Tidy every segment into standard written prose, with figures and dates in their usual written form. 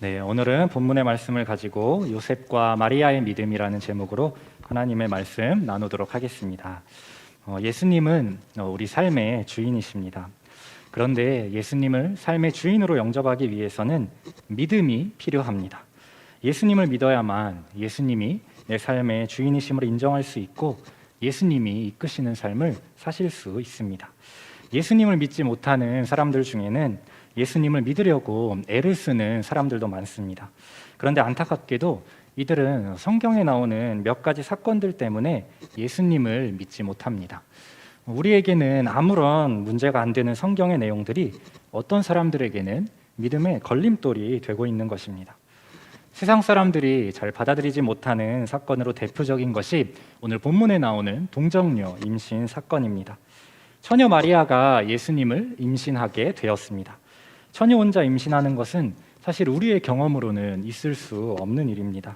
네, 오늘은 본문의 말씀을 가지고 요셉과 마리아의 믿음이라는 제목으로 하나님의 말씀 나누도록 하겠습니다. 예수님은 우리 삶의 주인이십니다. 그런데 예수님을 삶의 주인으로 영접하기 위해서는 믿음이 필요합니다. 예수님을 믿어야만 예수님이 내 삶의 주인이심을 인정할 수 있고 예수님이 이끄시는 삶을 사실 수 있습니다. 예수님을 믿지 못하는 사람들 중에는 예수님을 믿으려고 애를 쓰는 사람들도 많습니다. 그런데 안타깝게도 이들은 성경에 나오는 몇 가지 사건들 때문에 예수님을 믿지 못합니다. 우리에게는 아무런 문제가 안 되는 성경의 내용들이 어떤 사람들에게는 믿음의 걸림돌이 되고 있는 것입니다. 세상 사람들이 잘 받아들이지 못하는 사건으로 대표적인 것이 오늘 본문에 나오는 동정녀 임신 사건입니다. 처녀 마리아가 예수님을 임신하게 되었습니다. 처녀 혼자 임신하는 것은 사실 우리의 경험으로는 있을 수 없는 일입니다.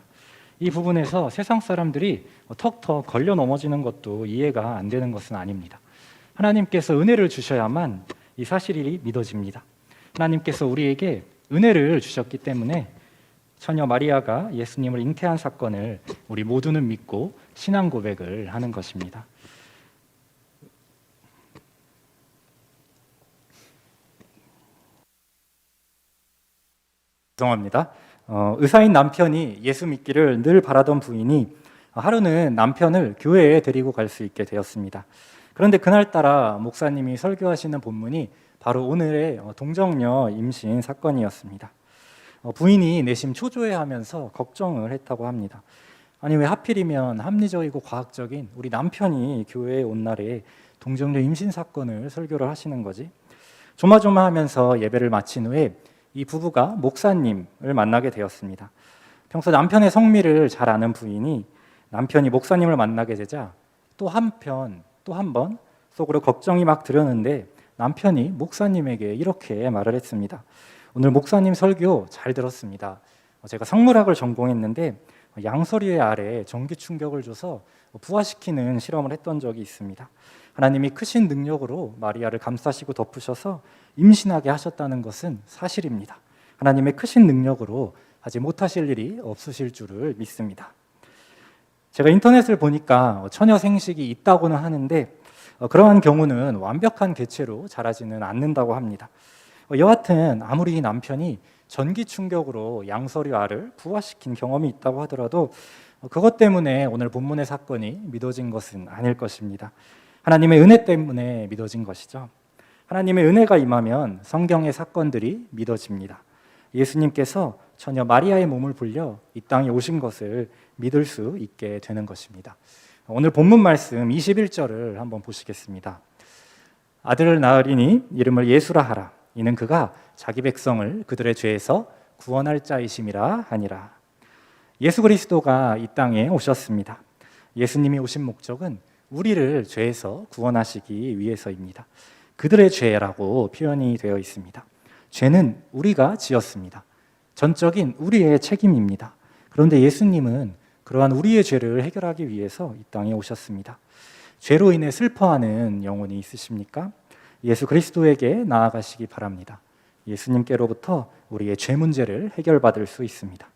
이 부분에서 세상 사람들이 턱턱 걸려 넘어지는 것도 이해가 안 되는 것은 아닙니다. 하나님께서 은혜를 주셔야만 이 사실이 믿어집니다. 하나님께서 우리에게 은혜를 주셨기 때문에 처녀 마리아가 예수님을 잉태한 사건을 우리 모두는 믿고 신앙 고백을 하는 것입니다. 죄송합니다. 의사인 남편이 예수 믿기를 늘 바라던 부인이 하루는 남편을 교회에 데리고 갈 수 있게 되었습니다. 그런데 그날따라 목사님이 설교하시는 본문이 바로 오늘의 동정녀 임신 사건이었습니다. 부인이 내심 초조해하면서 걱정을 했다고 합니다. 아니 왜 하필이면 합리적이고 과학적인 우리 남편이 교회에 온 날에 동정녀 임신 사건을 설교를 하시는 거지? 조마조마하면서 예배를 마친 후에 이 부부가 목사님을 만나게 되었습니다. 평소 남편의 성미를 잘 아는 부인이 남편이 목사님을 만나게 되자 또 한 번 속으로 걱정이 막 들었는데 남편이 목사님에게 이렇게 말을 했습니다. 오늘 목사님 설교 잘 들었습니다. 제가 성물학을 전공했는데 양서류의 알에 전기 충격을 줘서 부화시키는 실험을 했던 적이 있습니다. 하나님이 크신 능력으로 마리아를 감싸시고 덮으셔서 임신하게 하셨다는 것은 사실입니다. 하나님의 크신 능력으로 하지 못하실 일이 없으실 줄을 믿습니다. 제가 인터넷을 보니까 처녀 생식이 있다고는 하는데 그러한 경우는 완벽한 개체로 자라지는 않는다고 합니다. 여하튼 아무리 남편이 전기 충격으로 양서류 알을 부화시킨 경험이 있다고 하더라도 그것 때문에 오늘 본문의 사건이 믿어진 것은 아닐 것입니다. 하나님의 은혜 때문에 믿어진 것이죠. 하나님의 은혜가 임하면 성경의 사건들이 믿어집니다. 예수님께서 처녀 마리아의 몸을 불려 이 땅에 오신 것을 믿을 수 있게 되는 것입니다. 오늘 본문 말씀 21절을 한번 보시겠습니다. 아들을 낳으리니 이름을 예수라 하라. 이는 그가 자기 백성을 그들의 죄에서 구원할 자이심이라 하니라. 예수 그리스도가 이 땅에 오셨습니다. 예수님이 오신 목적은 우리를 죄에서 구원하시기 위해서입니다. 그들의 죄라고 표현이 되어 있습니다. 죄는 우리가 지었습니다. 전적인 우리의 책임입니다. 그런데 예수님은 그러한 우리의 죄를 해결하기 위해서 이 땅에 오셨습니다. 죄로 인해 슬퍼하는 영혼이 있으십니까? 예수 그리스도에게 나아가시기 바랍니다. 예수님께로부터 우리의 죄 문제를 해결받을 수 있습니다.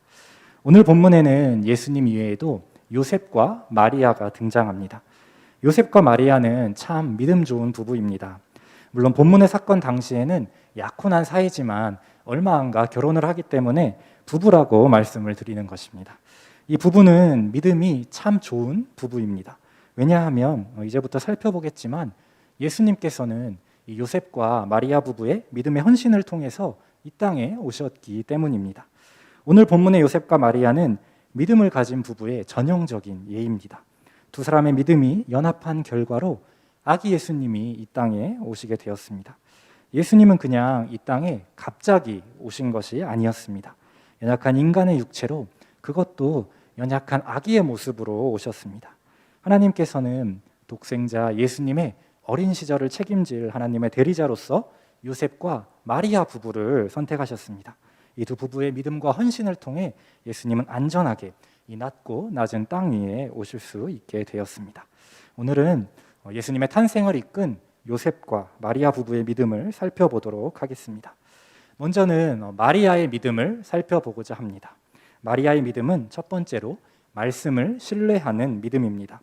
오늘 본문에는 예수님 이외에도 요셉과 마리아가 등장합니다. 요셉과 마리아는 참 믿음 좋은 부부입니다. 물론 본문의 사건 당시에는 약혼한 사이지만 얼마 안 가 결혼을 하기 때문에 부부라고 말씀을 드리는 것입니다. 이 부부는 믿음이 참 좋은 부부입니다. 왜냐하면 이제부터 살펴보겠지만 예수님께서는 이 요셉과 마리아 부부의 믿음의 헌신을 통해서 이 땅에 오셨기 때문입니다. 오늘 본문의 요셉과 마리아는 믿음을 가진 부부의 전형적인 예입니다. 두 사람의 믿음이 연합한 결과로 아기 예수님이 이 땅에 오시게 되었습니다. 예수님은 그냥 이 땅에 갑자기 오신 것이 아니었습니다. 연약한 인간의 육체로, 그것도 연약한 아기의 모습으로 오셨습니다. 하나님께서는 독생자 예수님의 어린 시절을 책임질 하나님의 대리자로서 요셉과 마리아 부부를 선택하셨습니다. 이 두 부부의 믿음과 헌신을 통해 예수님은 안전하게 이 낮고 낮은 땅 위에 오실 수 있게 되었습니다. 오늘은 예수님의 탄생을 이끈 요셉과 마리아 부부의 믿음을 살펴보도록 하겠습니다. 먼저는 마리아의 믿음을 살펴보고자 합니다. 마리아의 믿음은 첫 번째로 말씀을 신뢰하는 믿음입니다.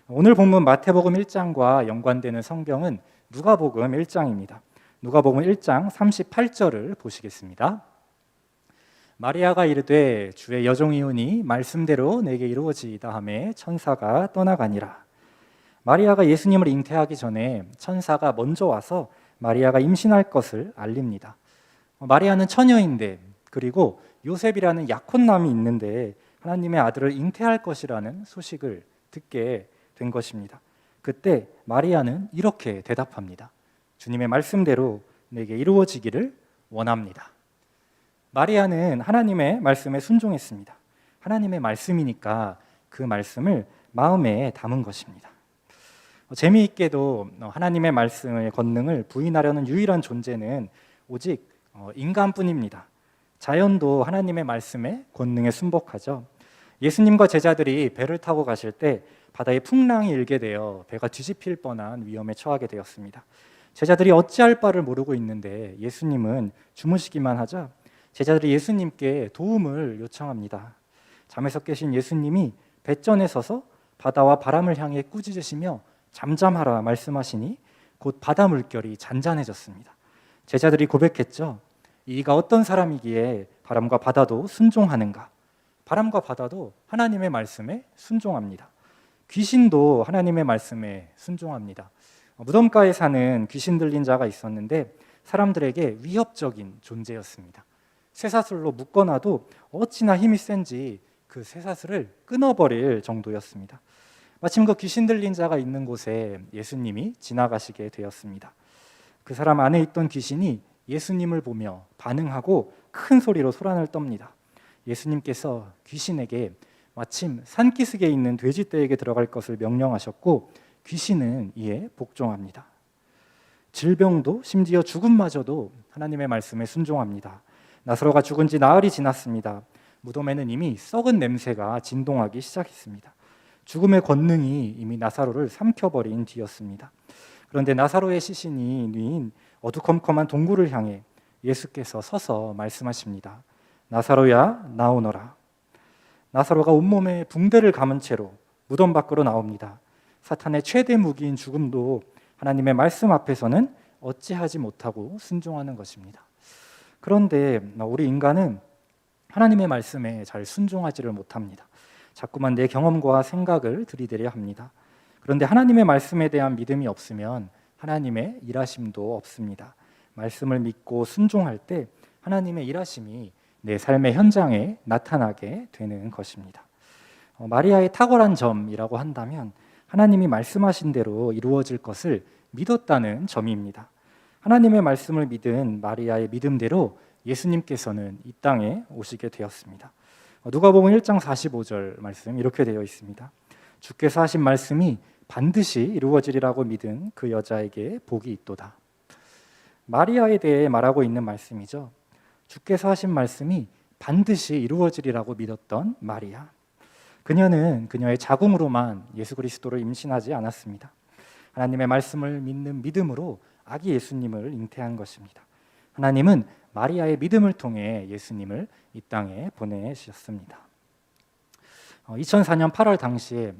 오늘 본문 마태복음 1장과 연관되는 성경은 누가복음 1장입니다. 누가복음 1장 38절을 보시겠습니다. 마리아가 이르되 주의 여종이오니 말씀대로 내게 이루어지이다 하매 천사가 떠나가니라. 마리아가 예수님을 잉태하기 전에 천사가 먼저 와서 마리아가 임신할 것을 알립니다. 마리아는 처녀인데, 그리고 요셉이라는 약혼남이 있는데 하나님의 아들을 잉태할 것이라는 소식을 듣게 된 것입니다. 그때 마리아는 이렇게 대답합니다. 주님의 말씀대로 내게 이루어지기를 원합니다. 마리아는 하나님의 말씀에 순종했습니다. 하나님의 말씀이니까 그 말씀을 마음에 담은 것입니다. 재미있게도 하나님의 말씀의 권능을 부인하려는 유일한 존재는 오직 인간뿐입니다. 자연도 하나님의 말씀에 권능에 순복하죠. 예수님과 제자들이 배를 타고 가실 때 바다에 풍랑이 일게 되어 배가 뒤집힐 뻔한 위험에 처하게 되었습니다. 제자들이 어찌할 바를 모르고 있는데 예수님은 주무시기만 하자 제자들이 예수님께 도움을 요청합니다. 잠에서 깨신 예수님이 뱃전에 서서 바다와 바람을 향해 꾸짖으시며 잠잠하라 말씀하시니 곧 바다 물결이 잔잔해졌습니다. 제자들이 고백했죠. 이가 어떤 사람이기에 바람과 바다도 순종하는가? 바람과 바다도 하나님의 말씀에 순종합니다. 귀신도 하나님의 말씀에 순종합니다. 무덤가에 사는 귀신 들린 자가 있었는데 사람들에게 위협적인 존재였습니다. 쇠사슬로 묶어놔도 어찌나 힘이 센지 그 쇠사슬을 끊어버릴 정도였습니다. 마침 그 귀신 들린 자가 있는 곳에 예수님이 지나가시게 되었습니다. 그 사람 안에 있던 귀신이 예수님을 보며 반응하고 큰 소리로 소란을 떱니다. 예수님께서 귀신에게 마침 산기슭에 있는 돼지떼에게 들어갈 것을 명령하셨고 귀신은 이에 복종합니다. 질병도 심지어 죽음마저도 하나님의 말씀에 순종합니다. 나사로가 죽은 지 나흘이 지났습니다. 무덤에는 이미 썩은 냄새가 진동하기 시작했습니다. 죽음의 권능이 이미 나사로를 삼켜버린 뒤였습니다. 그런데 나사로의 시신이 누인 어두컴컴한 동굴을 향해 예수께서 서서 말씀하십니다. 나사로야 나오너라. 나사로가 온몸에 붕대를 감은 채로 무덤 밖으로 나옵니다. 사탄의 최대 무기인 죽음도 하나님의 말씀 앞에서는 어찌하지 못하고 순종하는 것입니다. 그런데 우리 인간은 하나님의 말씀에 잘 순종하지를 못합니다. 자꾸만 내 경험과 생각을 들이대려 합니다. 그런데 하나님의 말씀에 대한 믿음이 없으면 하나님의 일하심도 없습니다. 말씀을 믿고 순종할 때 하나님의 일하심이 내 삶의 현장에 나타나게 되는 것입니다. 마리아의 탁월한 점이라고 한다면 하나님이 말씀하신 대로 이루어질 것을 믿었다는 점입니다. 하나님의 말씀을 믿은 마리아의 믿음대로 예수님께서는 이 땅에 오시게 되었습니다. 누가복음 1장 45절 말씀 이렇게 되어 있습니다. 주께서 하신 말씀이 반드시 이루어지리라고 믿은 그 여자에게 복이 있도다. 마리아에 대해 말하고 있는 말씀이죠. 주께서 하신 말씀이 반드시 이루어지리라고 믿었던 마리아. 그녀는 그녀의 자궁으로만 예수 그리스도를 임신하지 않았습니다. 하나님의 말씀을 믿는 믿음으로 아기 예수님을 잉태한 것입니다. 하나님은 마리아의 믿음을 통해 예수님을 이 땅에 보내셨습니다. 2004년 8월 당시에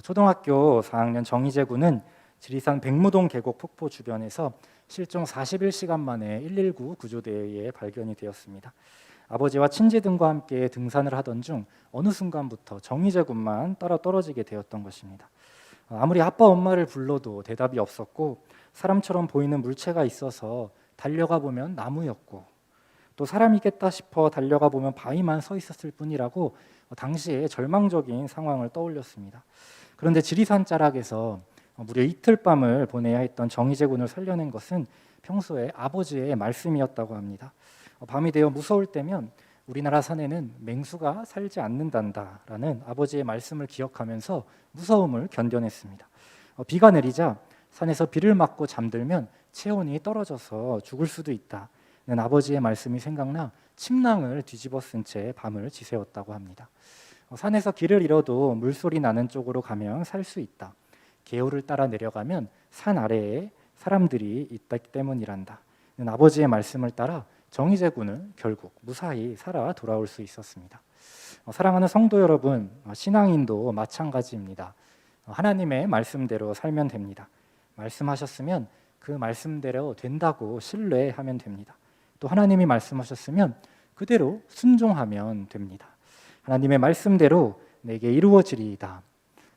초등학교 4학년 정희재 군은 지리산 백무동 계곡 폭포 주변에서 실종 41시간 만에 119 구조대에 발견이 되었습니다. 아버지와 친지 등과 함께 등산을 하던 중 어느 순간부터 정희재 군만 따라 떨어지게 되었던 것입니다. 아무리 아빠 엄마를 불러도 대답이 없었고 사람처럼 보이는 물체가 있어서 달려가 보면 나무였고 또 사람이겠다 싶어 달려가 보면 바위만 서 있었을 뿐이라고 당시에 절망적인 상황을 떠올렸습니다. 그런데 지리산 자락에서 무려 이틀 밤을 보내야 했던 정희재 군을 살려낸 것은 평소에 아버지의 말씀이었다고 합니다. 밤이 되어 무서울 때면 우리나라 산에는 맹수가 살지 않는단다라는 아버지의 말씀을 기억하면서 무서움을 견뎌냈습니다. 비가 내리자 산에서 비를 맞고 잠들면 체온이 떨어져서 죽을 수도 있다는 아버지의 말씀이 생각나 침낭을 뒤집어 쓴 채 밤을 지새웠다고 합니다. 산에서 길을 잃어도 물소리 나는 쪽으로 가면 살 수 있다. 개울을 따라 내려가면 산 아래에 사람들이 있기 때문이란다. 아버지의 말씀을 따라 정의제군은 결국 무사히 살아 돌아올 수 있었습니다. 사랑하는 성도 여러분, 신앙인도 마찬가지입니다. 하나님의 말씀대로 살면 됩니다. 말씀하셨으면 그 말씀대로 된다고 신뢰하면 됩니다. 또 하나님이 말씀하셨으면 그대로 순종하면 됩니다. 하나님의 말씀대로 내게 이루어지리이다.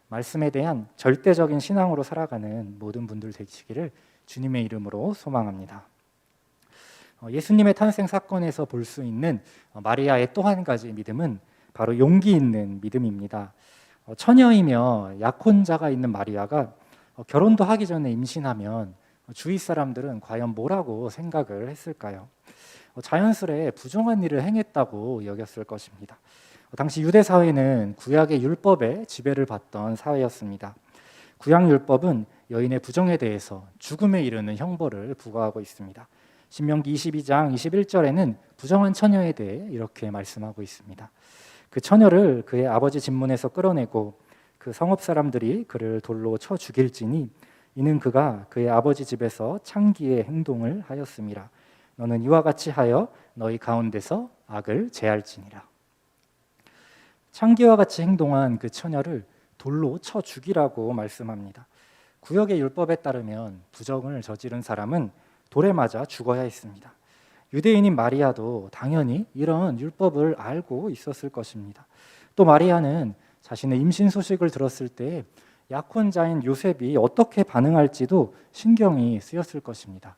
말씀에 대한 절대적인 신앙으로 살아가는 모든 분들 되시기를 주님의 이름으로 소망합니다. 예수님의 탄생 사건에서 볼 수 있는 마리아의 또 한 가지 믿음은 바로 용기 있는 믿음입니다. 처녀이며 약혼자가 있는 마리아가 결혼도 하기 전에 임신하면 주위 사람들은 과연 뭐라고 생각을 했을까요? 자연스레 부정한 일을 행했다고 여겼을 것입니다. 당시 유대 사회는 구약의 율법에 지배를 받던 사회였습니다. 구약 율법은 여인의 부정에 대해서 죽음에 이르는 형벌을 부과하고 있습니다. 신명기 22장 21절에는 부정한 처녀에 대해 이렇게 말씀하고 있습니다. 그 처녀를 그의 아버지 집문에서 끌어내고 그 성읍 사람들이 그를 돌로 쳐 죽일지니 이는 그가 그의 아버지 집에서 창기의 행동을 하였음이라. 너는 이와 같이 하여 너희 가운데서 악을 제할지니라. 창기와 같이 행동한 그 처녀를 돌로 쳐 죽이라고 말씀합니다. 구약의 율법에 따르면 부정을 저지른 사람은 돌에 맞아 죽어야 했습니다. 유대인인 마리아도 당연히 이런 율법을 알고 있었을 것입니다. 또 마리아는 자신의 임신 소식을 들었을 때 약혼자인 요셉이 어떻게 반응할지도 신경이 쓰였을 것입니다.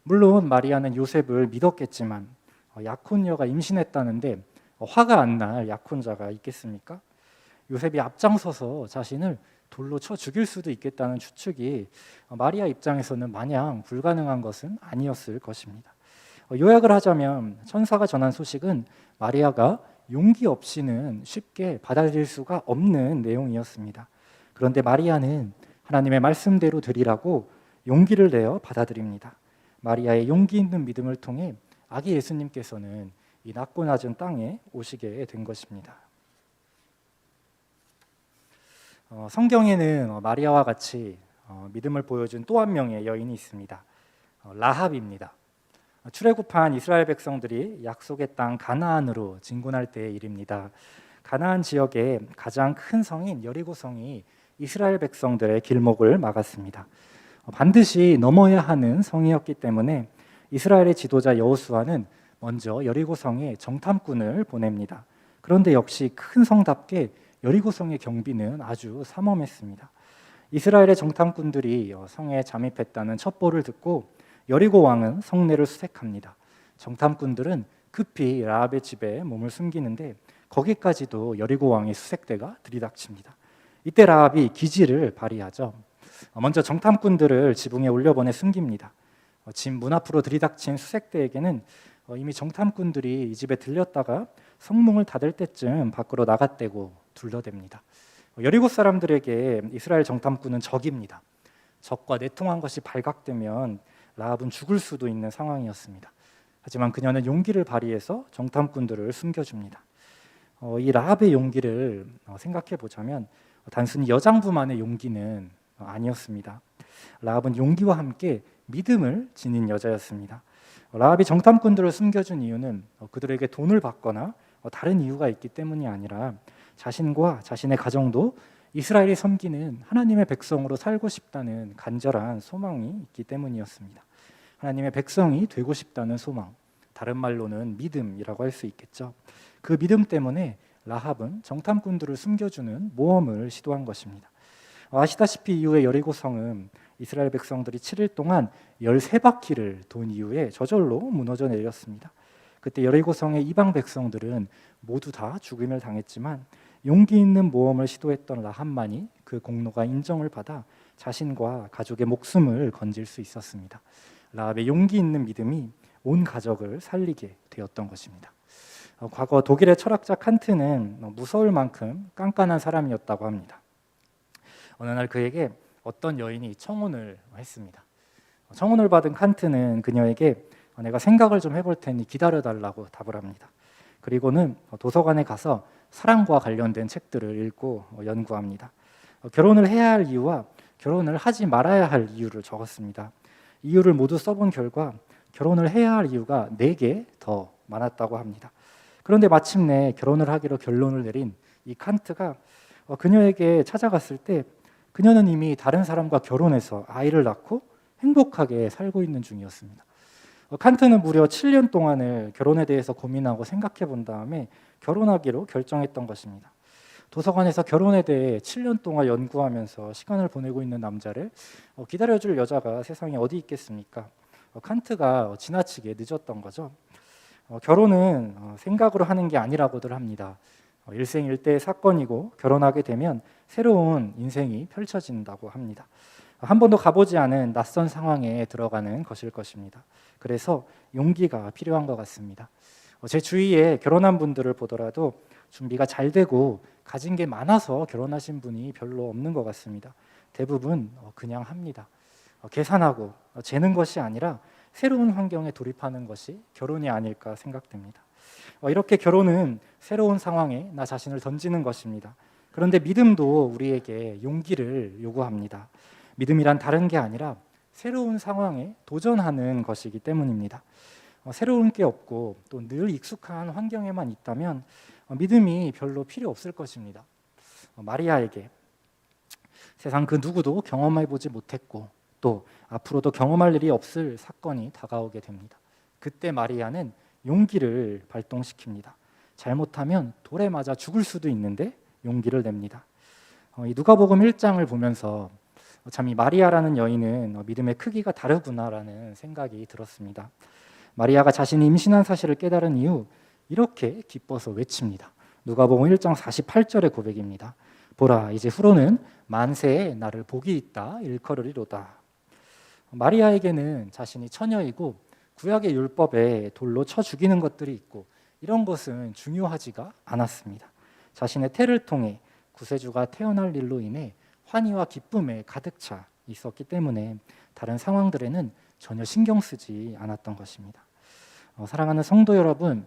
물론 마리아는 요셉을 믿었겠지만 약혼녀가 임신했다는데 화가 안 날 약혼자가 있겠습니까? 요셉이 앞장서서 자신을 돌로 쳐 죽일 수도 있겠다는 추측이 마리아 입장에서는 마냥 불가능한 것은 아니었을 것입니다. 요약을 하자면 천사가 전한 소식은 마리아가 용기 없이는 쉽게 받아들일 수가 없는 내용이었습니다. 그런데 마리아는 하나님의 말씀대로 드리라고 용기를 내어 받아들입니다. 마리아의 용기 있는 믿음을 통해 아기 예수님께서는 이 낮고 낮은 땅에 오시게 된 것입니다. 성경에는 마리아와 같이 믿음을 보여준 또 한 명의 여인이 있습니다. 라합입니다. 출애굽한 이스라엘 백성들이 약속의 땅 가나안으로 진군할 때의 일입니다. 가나안 지역의 가장 큰 성인 여리고성이 이스라엘 백성들의 길목을 막았습니다. 반드시 넘어야 하는 성이었기 때문에 이스라엘의 지도자 여호수아는 먼저 여리고성에 정탐꾼을 보냅니다. 그런데 역시 큰 성답게 여리고성의 경비는 아주 삼엄했습니다. 이스라엘의 정탐꾼들이 성에 잠입했다는 첩보를 듣고 여리고 왕은 성내를 수색합니다. 정탐꾼들은 급히 라합의 집에 몸을 숨기는데 거기까지도 여리고 왕의 수색대가 들이닥칩니다. 이때 라합이 기지를 발휘하죠. 먼저 정탐꾼들을 지붕에 올려보내 숨깁니다. 집 문 앞으로 들이닥친 수색대에게는 이미 정탐꾼들이 이 집에 들렸다가 성문을 닫을 때쯤 밖으로 나갔대고 둘러댑니다. 여리고 사람들에게 이스라엘 정탐꾼은 적입니다. 적과 내통한 것이 발각되면 라합은 죽을 수도 있는 상황이었습니다. 하지만 그녀는 용기를 발휘해서 정탐꾼들을 숨겨줍니다. 이 라합의 용기를 생각해 보자면 단순히 여장부만의 용기는 아니었습니다. 라합은 용기와 함께 믿음을 지닌 여자였습니다. 라합이 정탐꾼들을 숨겨준 이유는 그들에게 돈을 받거나 다른 이유가 있기 때문이 아니라 자신과 자신의 가정도 이스라엘이 섬기는 하나님의 백성으로 살고 싶다는 간절한 소망이 있기 때문이었습니다. 하나님의 백성이 되고 싶다는 소망, 다른 말로는 믿음이라고 할 수 있겠죠. 그 믿음 때문에 라합은 정탐꾼들을 숨겨주는 모험을 시도한 것입니다. 아시다시피 이후에 여리고성은 이스라엘 백성들이 7일 동안 13바퀴를 돈 이후에 저절로 무너져 내렸습니다. 그때 여리고성의 이방 백성들은 모두 다 죽임을 당했지만 용기 있는 모험을 시도했던 라합만이 그 공로가 인정을 받아 자신과 가족의 목숨을 건질 수 있었습니다. 라합의 용기 있는 믿음이 온 가족을 살리게 되었던 것입니다. 과거 독일의 철학자 칸트는 무서울 만큼 깐깐한 사람이었다고 합니다. 어느 날 그에게 어떤 여인이 청혼을 했습니다. 청혼을 받은 칸트는 그녀에게 내가 생각을 좀 해볼 테니 기다려달라고 답을 합니다. 그리고는 도서관에 가서 사랑과 관련된 책들을 읽고 연구합니다. 결혼을 해야 할 이유와 결혼을 하지 말아야 할 이유를 적었습니다. 이유를 모두 써본 결과 결혼을 해야 할 이유가 4개 더 많았다고 합니다. 그런데 마침내 결혼을 하기로 결론을 내린 이 칸트가 그녀에게 찾아갔을 때 그녀는 이미 다른 사람과 결혼해서 아이를 낳고 행복하게 살고 있는 중이었습니다. 칸트는 무려 7년 동안을 결혼에 대해서 고민하고 생각해 본 다음에 결혼하기로 결정했던 것입니다. 도서관에서 결혼에 대해 7년 동안 연구하면서 시간을 보내고 있는 남자를 기다려줄 여자가 세상에 어디 있겠습니까? 칸트가 지나치게 늦었던 거죠. 결혼은 생각으로 하는 게 아니라고들 합니다. 일생일대의 사건이고 결혼하게 되면 새로운 인생이 펼쳐진다고 합니다. 한 번도 가보지 않은 낯선 상황에 들어가는 것일 것입니다. 그래서 용기가 필요한 것 같습니다. 제 주위에 결혼한 분들을 보더라도 준비가 잘 되고 가진 게 많아서 결혼하신 분이 별로 없는 것 같습니다. 대부분 그냥 합니다. 계산하고 재는 것이 아니라 새로운 환경에 돌입하는 것이 결혼이 아닐까 생각됩니다. 이렇게 결혼은 새로운 상황에 나 자신을 던지는 것입니다. 그런데 믿음도 우리에게 용기를 요구합니다. 믿음이란 다른 게 아니라 새로운 상황에 도전하는 것이기 때문입니다. 새로운 게 없고 또 늘 익숙한 환경에만 있다면 믿음이 별로 필요 없을 것입니다. 마리아에게 세상 그 누구도 경험해보지 못했고 또 앞으로도 경험할 일이 없을 사건이 다가오게 됩니다. 그때 마리아는 용기를 발동시킵니다. 잘못하면 돌에 맞아 죽을 수도 있는데 용기를 냅니다. 이 누가복음 1장을 보면서 참 이 마리아라는 여인은 믿음의 크기가 다르구나라는 생각이 들었습니다. 마리아가 자신이 임신한 사실을 깨달은 이후 이렇게 기뻐서 외칩니다. 누가복음 1장 48절의 고백입니다. 보라, 이제 후로는 만세에 나를 복이 있다 일컬으리로다. 마리아에게는 자신이 처녀이고 구약의 율법에 돌로 쳐 죽이는 것들이 있고 이런 것은 중요하지가 않았습니다. 자신의 태를 통해 구세주가 태어날 일로 인해 환희와 기쁨에 가득 차 있었기 때문에 다른 상황들에는 전혀 신경 쓰지 않았던 것입니다. 사랑하는 성도 여러분,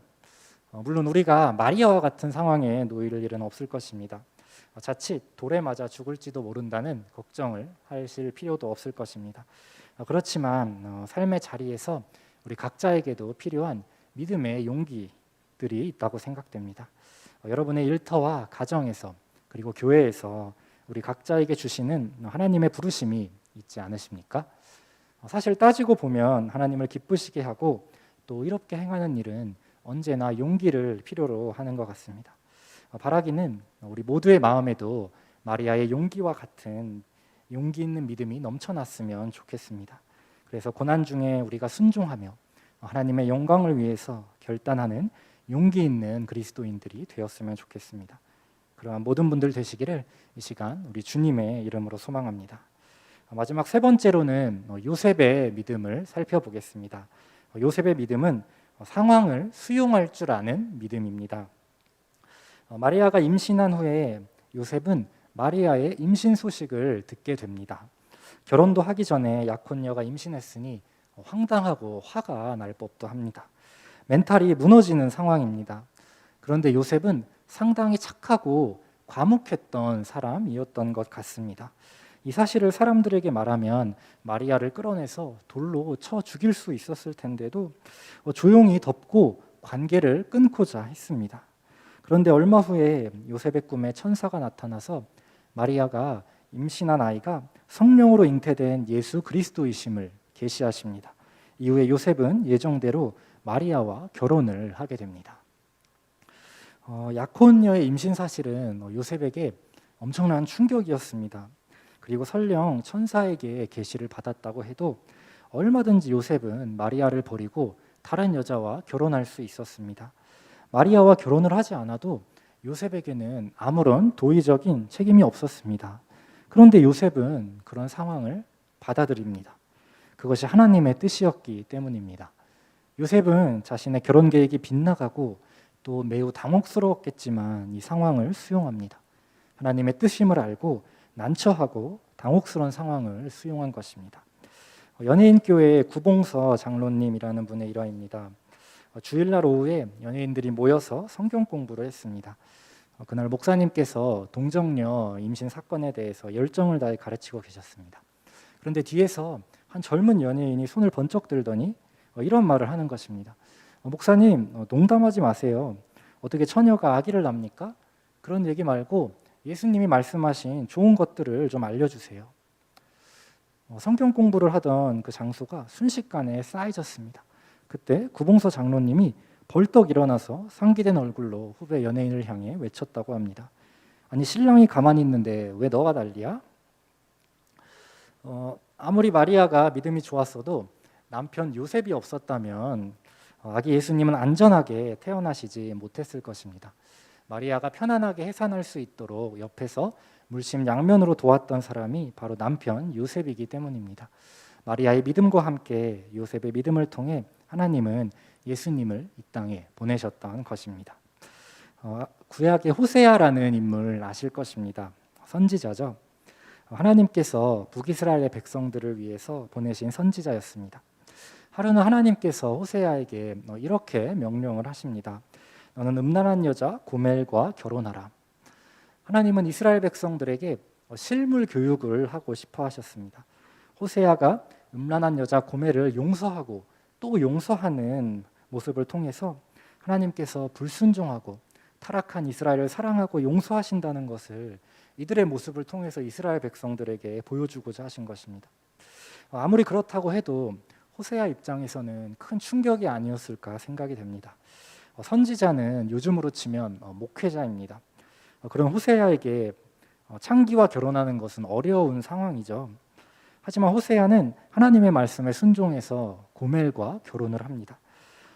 물론 우리가 마리아와 같은 상황에 놓일 일은 없을 것입니다. 자칫 돌에 맞아 죽을지도 모른다는 걱정을 하실 필요도 없을 것입니다. 그렇지만 삶의 자리에서 우리 각자에게도 필요한 믿음의 용기들이 있다고 생각됩니다. 여러분의 일터와 가정에서 그리고 교회에서 우리 각자에게 주시는 하나님의 부르심이 있지 않으십니까? 사실 따지고 보면 하나님을 기쁘시게 하고 또 이롭게 행하는 일은 언제나 용기를 필요로 하는 것 같습니다. 바라기는 우리 모두의 마음에도 마리아의 용기와 같은 용기 있는 믿음이 넘쳐났으면 좋겠습니다. 그래서 고난 중에 우리가 순종하며 하나님의 영광을 위해서 결단하는 용기 있는 그리스도인들이 되었으면 좋겠습니다. 그러한 모든 분들 되시기를 이 시간 우리 주님의 이름으로 소망합니다. 마지막 세 번째로는 요셉의 믿음을 살펴보겠습니다. 요셉의 믿음은 상황을 수용할 줄 아는 믿음입니다. 마리아가 임신한 후에 요셉은 마리아의 임신 소식을 듣게 됩니다. 결혼도 하기 전에 약혼녀가 임신했으니 황당하고 화가 날 법도 합니다. 멘탈이 무너지는 상황입니다. 그런데 요셉은 상당히 착하고 과묵했던 사람이었던 것 같습니다. 이 사실을 사람들에게 말하면 마리아를 끌어내서 돌로 쳐 죽일 수 있었을 텐데도 조용히 덮고 관계를 끊고자 했습니다. 그런데 얼마 후에 요셉의 꿈에 천사가 나타나서 마리아가 임신한 아이가 성령으로 잉태된 예수 그리스도이심을 계시하십니다. 이후에 요셉은 예정대로 마리아와 결혼을 하게 됩니다. 약혼녀의 임신 사실은 요셉에게 엄청난 충격이었습니다. 그리고 설령 천사에게 계시를 받았다고 해도 얼마든지 요셉은 마리아를 버리고 다른 여자와 결혼할 수 있었습니다. 마리아와 결혼을 하지 않아도 요셉에게는 아무런 도의적인 책임이 없었습니다. 그런데 요셉은 그런 상황을 받아들입니다. 그것이 하나님의 뜻이었기 때문입니다. 요셉은 자신의 결혼 계획이 빗나가고 또 매우 당혹스러웠겠지만 이 상황을 수용합니다. 하나님의 뜻임을 알고 난처하고 당혹스러운 상황을 수용한 것입니다. 연예인교회 구봉서 장로님이라는 분의 일화입니다. 주일날 오후에 연예인들이 모여서 성경 공부를 했습니다. 그날 목사님께서 동정녀 임신 사건에 대해서 열정을 다해 가르치고 계셨습니다. 그런데 뒤에서 한 젊은 연예인이 손을 번쩍 들더니 이런 말을 하는 것입니다. 목사님, 농담하지 마세요. 어떻게 처녀가 아기를 낳습니까? 그런 얘기 말고 예수님이 말씀하신 좋은 것들을 좀 알려주세요. 성경 공부를 하던 그 장소가 순식간에 쌓여졌습니다. 그때 구봉서 장로님이 벌떡 일어나서 상기된 얼굴로 후배 연예인을 향해 외쳤다고 합니다. 아니, 신랑이 가만히 있는데 왜 너가 난리야? 아무리 마리아가 믿음이 좋았어도 남편 요셉이 없었다면 아기 예수님은 안전하게 태어나시지 못했을 것입니다. 마리아가 편안하게 해산할 수 있도록 옆에서 물심양면으로 도왔던 사람이 바로 남편 요셉이기 때문입니다. 마리아의 믿음과 함께 요셉의 믿음을 통해 하나님은 예수님을 이 땅에 보내셨던 것입니다. 구약의 호세아라는 인물 아실 것입니다. 선지자죠. 하나님께서 북이스라엘의 백성들을 위해서 보내신 선지자였습니다. 하루는 하나님께서 호세아에게 이렇게 명령을 하십니다. 너는 음란한 여자 고멜과 결혼하라. 하나님은 이스라엘 백성들에게 실물 교육을 하고 싶어 하셨습니다. 호세아가 음란한 여자 고멜을 용서하고 또 용서하는 모습을 통해서 하나님께서 불순종하고 타락한 이스라엘을 사랑하고 용서하신다는 것을 이들의 모습을 통해서 이스라엘 백성들에게 보여주고자 하신 것입니다. 아무리 그렇다고 해도 호세아 입장에서는 큰 충격이 아니었을까 생각이 됩니다. 선지자는 요즘으로 치면 목회자입니다. 그런 호세아에게 창기와 결혼하는 것은 어려운 상황이죠. 하지만 호세아는 하나님의 말씀에 순종해서 고멜과 결혼을 합니다.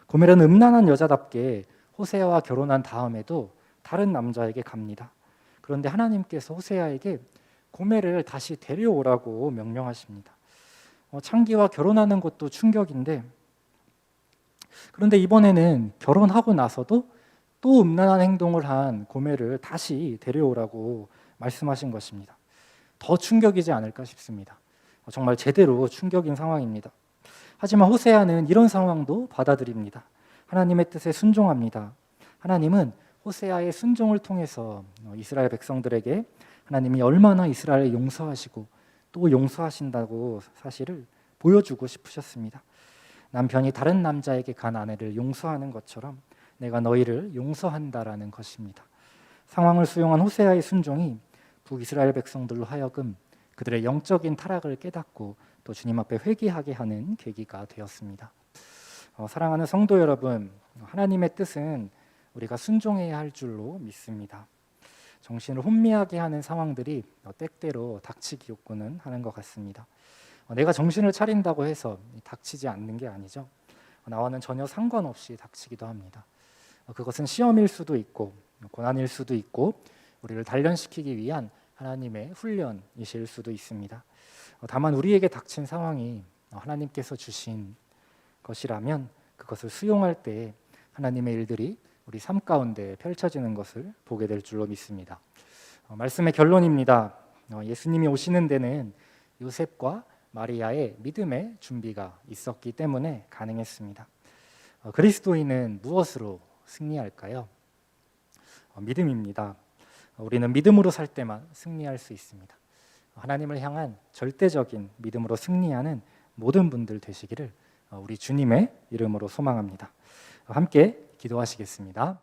고멜은 음란한 여자답게 호세아와 결혼한 다음에도 다른 남자에게 갑니다. 그런데 하나님께서 호세아에게 고멜을 다시 데려오라고 명령하십니다. 창기와 결혼하는 것도 충격인데, 그런데 이번에는 결혼하고 나서도 또 음란한 행동을 한 고멜을 다시 데려오라고 말씀하신 것입니다. 더 충격이지 않을까 싶습니다. 정말 제대로 충격인 상황입니다. 하지만 호세아는 이런 상황도 받아들입니다. 하나님의 뜻에 순종합니다. 하나님은 호세아의 순종을 통해서 이스라엘 백성들에게 하나님이 얼마나 이스라엘을 용서하시고 또 용서하신다고 사실을 보여주고 싶으셨습니다. 남편이 다른 남자에게 간 아내를 용서하는 것처럼 내가 너희를 용서한다라는 것입니다. 상황을 수용한 호세아의 순종이 북이스라엘 백성들로 하여금 그들의 영적인 타락을 깨닫고 또 주님 앞에 회개하게 하는 계기가 되었습니다. 사랑하는 성도 여러분, 하나님의 뜻은 우리가 순종해야 할 줄로 믿습니다. 정신을 혼미하게 하는 상황들이 때때로 닥치기도 하는 것 같습니다. 내가 정신을 차린다고 해서 닥치지 않는 게 아니죠. 나와는 전혀 상관없이 닥치기도 합니다. 그것은 시험일 수도 있고 고난일 수도 있고 우리를 단련시키기 위한 하나님의 훈련이실 수도 있습니다. 다만 우리에게 닥친 상황이 하나님께서 주신 것이라면 그것을 수용할 때 하나님의 일들이 우리 삶 가운데 펼쳐지는 것을 보게 될 줄로 믿습니다. 말씀의 결론입니다. 예수님이 오시는 데는 요셉과 마리아의 믿음의 준비가 있었기 때문에 가능했습니다. 그리스도인은 무엇으로 승리할까요? 믿음입니다. 우리는 믿음으로 살 때만 승리할 수 있습니다. 하나님을 향한 절대적인 믿음으로 승리하는 모든 분들 되시기를 우리 주님의 이름으로 소망합니다. 함께 기도하시겠습니다.